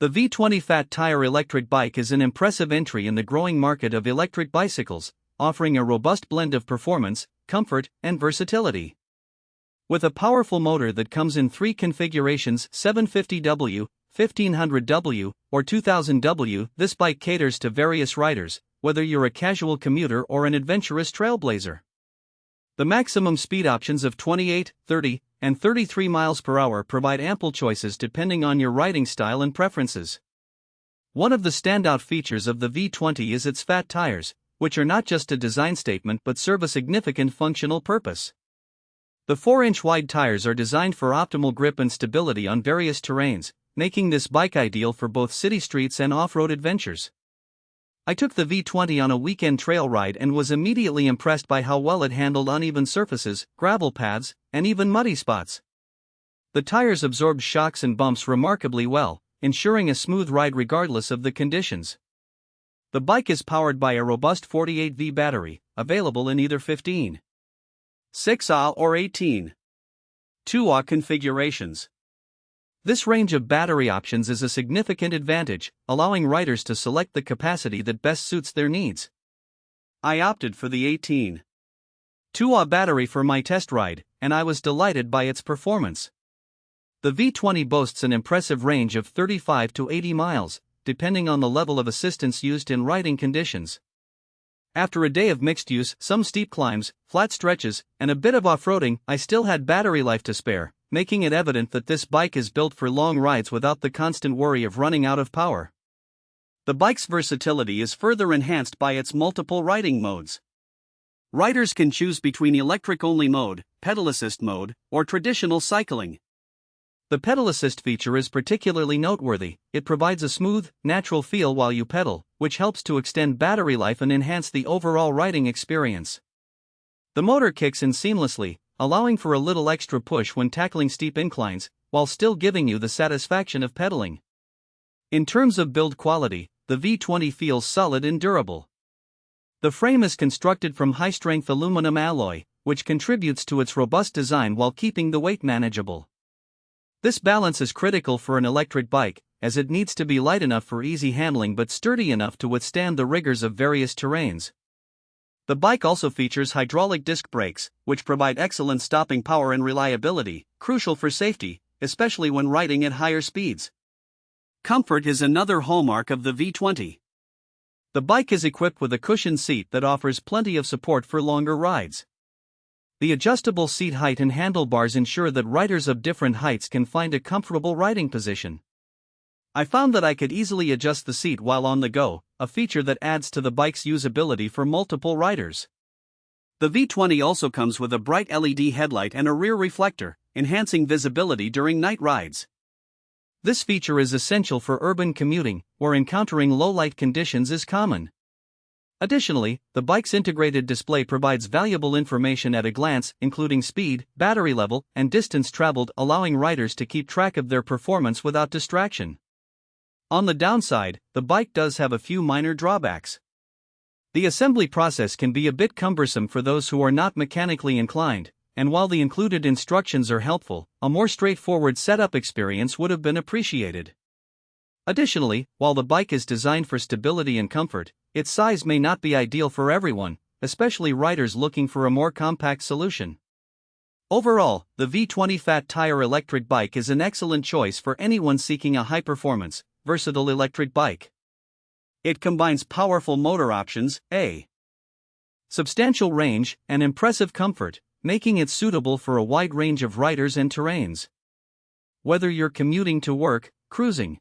The V20 Fat Tire electric bike is an impressive entry in the growing market of electric bicycles, offering a robust blend of performance, comfort, and versatility. With a powerful motor that comes in three configurations, 750W, 1500W, or 2000W, this bike caters to various riders, whether you're a casual commuter or an adventurous trailblazer. The maximum speed options of 28, 30, and 33 miles per hour provide ample choices depending on your riding style and preferences. One of the standout features of the V20 is its fat tires, which are not just a design statement but serve a significant functional purpose. The 4-inch wide tires are designed for optimal grip and stability on various terrains, making this bike ideal for both city streets and off-road adventures. I took the V20 on a weekend trail ride and was immediately impressed by how well it handled uneven surfaces, gravel paths, and even muddy spots. The tires absorbed shocks and bumps remarkably well, ensuring a smooth ride regardless of the conditions. The bike is powered by a robust 48V battery, available in either 15.6Ah or 18.2A configurations. This range of battery options is a significant advantage, allowing riders to select the capacity that best suits their needs. I opted for the 18.2A battery for my test ride, and I was delighted by its performance. The V20 boasts an impressive range of 35 to 80 miles, depending on the level of assistance used in riding conditions. After a day of mixed use, some steep climbs, flat stretches, and a bit of off-roading, I still had battery life to spare, making it evident that this bike is built for long rides without the constant worry of running out of power. The bike's versatility is further enhanced by its multiple riding modes. Riders can choose between electric-only mode, pedal assist mode, or traditional cycling. The pedal assist feature is particularly noteworthy. It provides a smooth, natural feel while you pedal, which helps to extend battery life and enhance the overall riding experience. The motor kicks in seamlessly, allowing for a little extra push when tackling steep inclines, while still giving you the satisfaction of pedaling. In terms of build quality, the V20 feels solid and durable. The frame is constructed from high-strength aluminum alloy, which contributes to its robust design while keeping the weight manageable. This balance is critical for an electric bike, as it needs to be light enough for easy handling but sturdy enough to withstand the rigors of various terrains. The bike also features hydraulic disc brakes, which provide excellent stopping power and reliability, crucial for safety, especially when riding at higher speeds. Comfort is another hallmark of the V20. The bike is equipped with a cushioned seat that offers plenty of support for longer rides. The adjustable seat height and handlebars ensure that riders of different heights can find a comfortable riding position. I found that I could easily adjust the seat while on the go, a feature that adds to the bike's usability for multiple riders. The V20 also comes with a bright LED headlight and a rear reflector, enhancing visibility during night rides. This feature is essential for urban commuting, where encountering low-light conditions is common. Additionally, the bike's integrated display provides valuable information at a glance, including speed, battery level, and distance traveled, allowing riders to keep track of their performance without distraction. On the downside, the bike does have a few minor drawbacks. The assembly process can be a bit cumbersome for those who are not mechanically inclined, and while the included instructions are helpful, a more straightforward setup experience would have been appreciated. Additionally, while the bike is designed for stability and comfort, its size may not be ideal for everyone, especially riders looking for a more compact solution. Overall, the V20 Fat Tire electric bike is an excellent choice for anyone seeking a high-performance, versatile electric bike. It combines powerful motor options, a substantial range, and impressive comfort, making it suitable for a wide range of riders and terrains. Whether you're commuting to work, cruising,